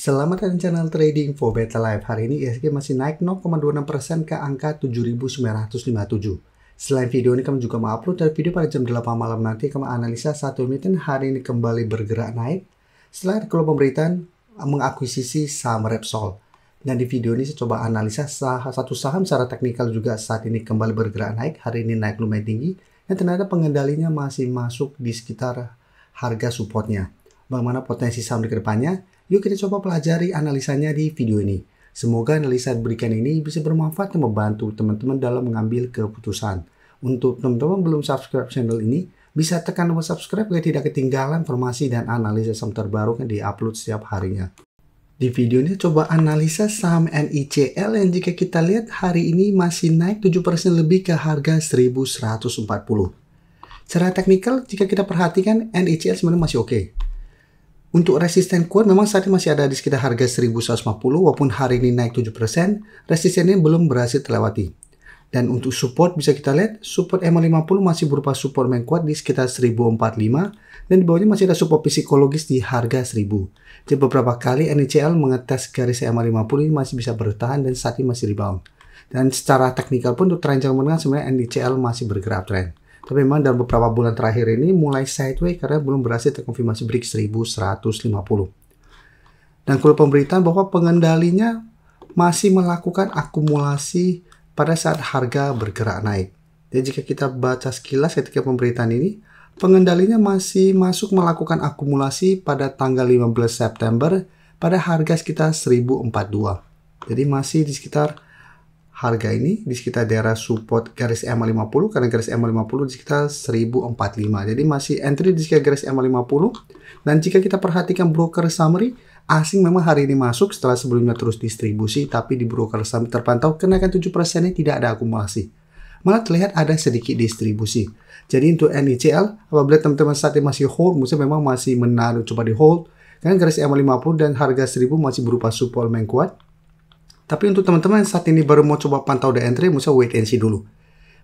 Selamat datang di channel Trading for Better Life. Hari ini IHSG masih naik 0,26% ke angka 7.957. Selain video ini, kami juga mengupload dari video pada jam 8 malam nanti. Kami analisa satu emiten hari ini kembali bergerak naik setelah keluar pemberitaan mengakuisisi saham Repsol. Dan di video ini saya coba analisa satu saham secara teknikal juga saat ini kembali bergerak naik. Hari ini naik lumayan tinggi dan ternyata pengendalinya masih masuk di sekitar harga supportnya. Bagaimana potensi saham di kedepannya? Yuk kita coba pelajari analisanya di video ini. Semoga analisa berikan ini bisa bermanfaat dan membantu teman-teman dalam mengambil keputusan. Untuk teman-teman belum subscribe channel ini, bisa tekan tombol subscribe agar tidak ketinggalan informasi dan analisa saham terbaru yang di-upload setiap harinya. Di video ini coba analisa saham NICL yang jika kita lihat hari ini masih naik 7% lebih ke harga 1140. Secara teknikal jika kita perhatikan NICL sebenarnya masih oke. Untuk resisten kuat memang saat ini masih ada di sekitar harga 1150 walaupun hari ini naik 7%, resistennya belum berhasil terlewati. Dan untuk support bisa kita lihat, support MA50 masih berupa support main kuat di sekitar 1045 dan di bawahnya masih ada support psikologis di harga 1000. Jadi beberapa kali NICL mengetes garis MA50 ini masih bisa bertahan dan saat ini masih rebound. Dan secara teknikal pun untuk tren jangka menengah sebenarnya NICL masih bergerak uptrend. Tapi memang dalam beberapa bulan terakhir ini mulai sideways karena belum berhasil terkonfirmasi break 1150. Dan keluar pemberitaan bahwa pengendalinya masih melakukan akumulasi pada saat harga bergerak naik. Jadi jika kita baca sekilas ketika pemberitaan ini, pengendalinya masih masuk melakukan akumulasi pada tanggal 15 September pada harga sekitar 1042. Jadi masih di sekitar harga ini di sekitar daerah support garis MA50 karena garis MA50 di sekitar 1045. Jadi masih entry di sekitar garis MA50. Dan jika kita perhatikan broker summary, asing memang hari ini masuk setelah sebelumnya terus distribusi, tapi di broker summary terpantau kenaikan 7% ini tidak ada akumulasi. Malah terlihat ada sedikit distribusi. Jadi untuk NICL, apabila teman-teman saat ini masih hold, maksudnya memang masih menaruh coba di hold, karena garis MA50 dan harga 1000 masih berupa support main kuat. Tapi untuk teman-teman saat ini baru mau coba pantau the entry, mesti wait and see dulu.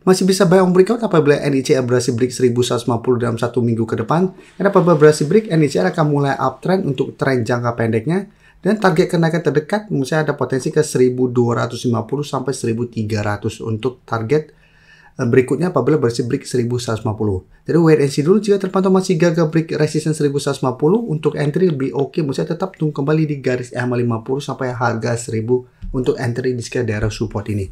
Masih bisa buy on breakout apabila NICL berhasil break 1150 dalam satu minggu ke depan. Dan apabila berhasil break, NICL akan mulai uptrend untuk tren jangka pendeknya. Dan target kenaikan terdekat, misalnya ada potensi ke 1250 sampai 1300 untuk target berikutnya apabila berhasil break 1150. Jadi wait and see dulu, jika terpantau masih gagal break resistance 1150 untuk entry lebih oke, misalnya tetap tunggu kembali di garis MA50 sampai harga 1000 untuk entry di sekitar daerah support ini.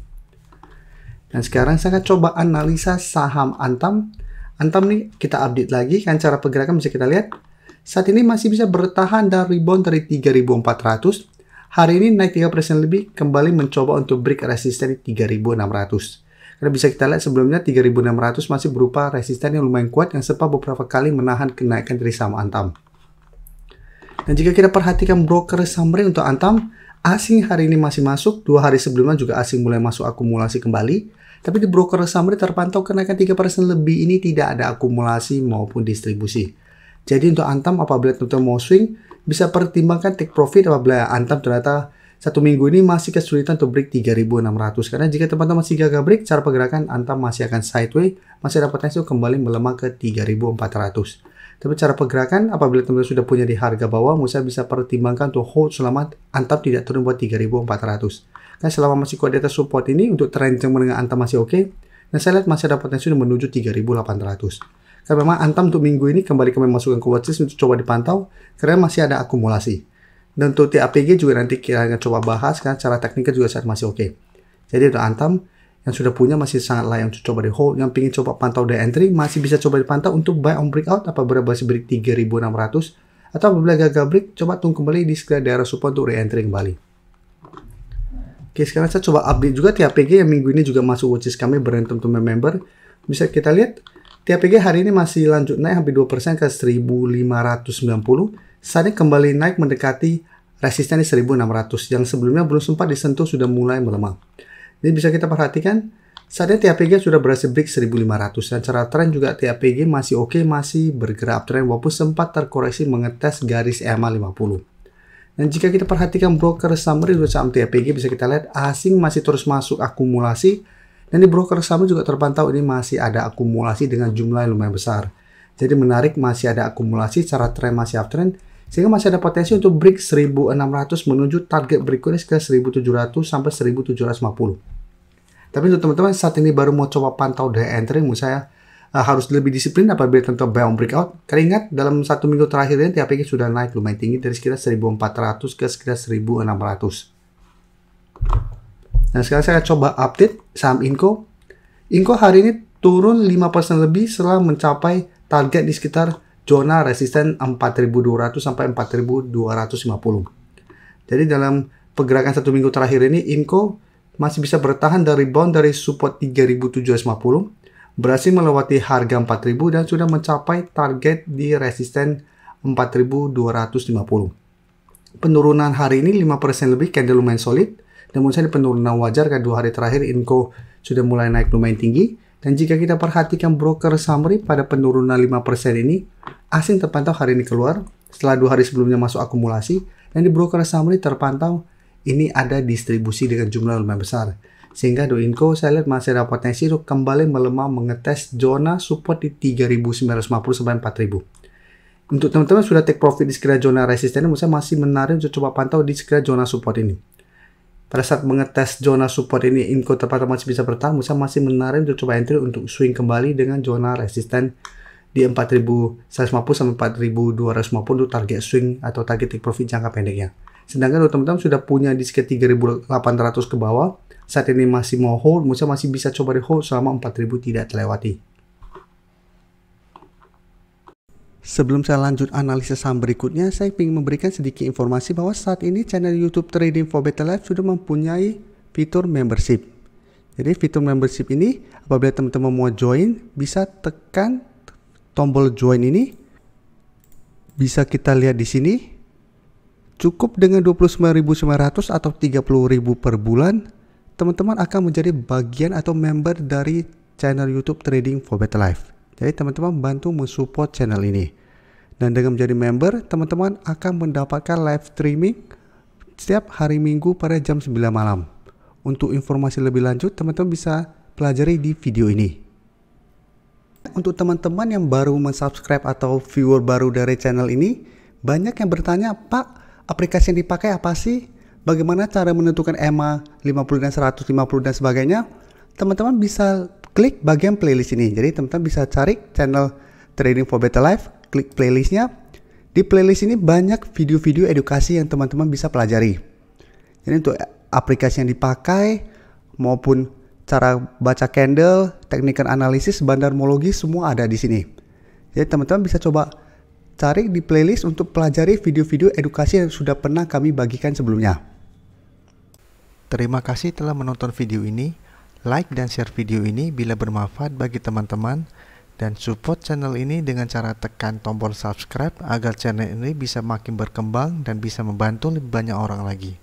Dan sekarang saya akan coba analisa saham Antam. Antam nih kita update lagi kan cara pergerakan bisa kita lihat. Saat ini masih bisa bertahan dan rebound dari 3400. Hari ini naik 3% lebih kembali mencoba untuk break resisten 3600. Karena bisa kita lihat sebelumnya 3600 masih berupa resisten yang lumayan kuat yang sempat beberapa kali menahan kenaikan dari saham Antam. Dan jika kita perhatikan broker summary untuk Antam, asing hari ini masih masuk, 2 hari sebelumnya juga asing mulai masuk akumulasi kembali. Tapi di broker summary terpantau kenaikan 3% lebih ini tidak ada akumulasi maupun distribusi. Jadi untuk Antam apabila teman-teman mau swing, bisa pertimbangkan take profit apabila Antam ternyata satu minggu ini masih kesulitan untuk break 3600. Karena jika teman-teman masih gagal break, cara pergerakan Antam masih akan sideways, masih ada potensi kembali melemah ke 3400. Tapi cara pergerakan apabila teman-teman sudah punya di harga bawah, Musa bisa pertimbangkan untuk hold selama Antam tidak turun buat 3400. Kan selama masih kuat di atas support ini untuk tren jangka menengah Antam masih oke. Dan saya lihat masih ada potensi untuk menuju 3800. Karena memang Antam untuk minggu ini kembali kami masukkan ke watchlist untuk coba dipantau karena masih ada akumulasi. Dan untuk TAPG juga nanti kita akan coba bahas karena cara teknikal juga saat masih oke. Jadi untuk Antam yang sudah punya masih sangat layak untuk coba di hold. Yang ingin coba pantau the entry masih bisa coba dipantau untuk buy on breakout apabila berhasil break 3600 atau apabila gagal break coba tunggu kembali di sekitar daerah support untuk re-entry kembali. Oke, sekarang saya coba update juga TAPG yang minggu ini juga masuk watchlist kami berantem teman member. Bisa kita lihat TAPG hari ini masih lanjut naik hampir 2% ke 1590. Saat ini kembali naik mendekati resisten di 1600 yang sebelumnya belum sempat disentuh sudah mulai melemah. Jadi bisa kita perhatikan saat ini TAPG sudah berhasil break 1500 dan cara tren juga TAPG masih oke, masih bergerak uptrend walaupun sempat terkoreksi mengetes garis MA50. Dan jika kita perhatikan broker summary untuk saham TAPG bisa kita lihat asing masih terus masuk akumulasi dan di broker summary juga terpantau ini masih ada akumulasi dengan jumlah yang lumayan besar. Jadi menarik masih ada akumulasi, cara tren masih uptrend. Sehingga masih ada potensi untuk break 1600 menuju target berikutnya sekitar 1700 sampai 1750. Tapi untuk teman-teman saat ini baru mau coba pantau day entry, menurut saya harus lebih disiplin apabila tentu buy on breakout. Karena ingat dalam 1 minggu terakhir ini THPG sudah naik lumayan tinggi dari sekitar 1400 ke sekitar 1600. Nah sekarang saya coba update saham Inco. Inco hari ini turun 5% lebih setelah mencapai target di sekitar zona resisten 4.200 sampai 4.250. Jadi dalam pergerakan 1 minggu terakhir ini Inco masih bisa bertahan dari rebound dari support 3.750, berhasil melewati harga 4.000 dan sudah mencapai target di resisten 4.250. Penurunan hari ini 5% lebih, candle lumayan solid, dan menurut saya penurunan wajar karena 2 hari terakhir Inco sudah mulai naik lumayan tinggi. Dan jika kita perhatikan broker summary pada penurunan 5% ini, asing terpantau hari ini keluar setelah 2 hari sebelumnya masuk akumulasi, dan di broker summary terpantau ini ada distribusi dengan jumlah lumayan besar. Sehingga do Inco saya lihat masih ada potensi untuk kembali melemah mengetes zona support di 3.950 sampai 4.000. Untuk teman-teman sudah take profit di sekitar zona resisten, menurut saya masih menarik untuk coba pantau di sekitar zona support ini. Pada saat mengetes zona support ini, Inco terpantau masih bisa bertahan, menurut saya masih menarik untuk coba entry untuk swing kembali dengan zona resisten di 4.150 sampai 4.250 untuk target swing atau target take profit jangka pendeknya. Sedangkan untuk teman-teman sudah punya di sekitar 3.800 ke bawah, saat ini masih mau hold, menurut saya masih bisa coba di hold selama 4.000 tidak terlewati. Sebelum saya lanjut analisis saham berikutnya, saya ingin memberikan sedikit informasi bahwa saat ini channel YouTube Trading for Better Life sudah mempunyai fitur membership. Jadi fitur membership ini apabila teman-teman mau join, bisa tekan tombol join ini. Bisa kita lihat di sini. Cukup dengan 29.900 atau 30.000 per bulan, teman-teman akan menjadi bagian atau member dari channel YouTube Trading for Better Life. Jadi teman-teman bantu mensupport channel ini. Dan dengan menjadi member, teman-teman akan mendapatkan live streaming setiap hari Minggu pada jam 9 malam. Untuk informasi lebih lanjut, teman-teman bisa pelajari di video ini. Untuk teman-teman yang baru mensubscribe atau viewer baru dari channel ini, banyak yang bertanya, Pak, aplikasi yang dipakai apa sih? Bagaimana cara menentukan EMA 50 dan 150 dan sebagainya? Teman-teman bisa klik bagian playlist ini. Jadi teman-teman bisa cari channel Trading for Better Life, klik playlistnya. Di playlist ini banyak video-video edukasi yang teman-teman bisa pelajari. Jadi untuk aplikasi yang dipakai maupun cara baca candle, teknik analisis, bandarmologi semua ada di sini. Jadi teman-teman bisa coba cari di playlist untuk pelajari video-video edukasi yang sudah pernah kami bagikan sebelumnya. Terima kasih telah menonton video ini. Like dan share video ini bila bermanfaat bagi teman-teman, dan support channel ini dengan cara tekan tombol subscribe agar channel ini bisa makin berkembang dan bisa membantu lebih banyak orang lagi.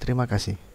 Terima kasih.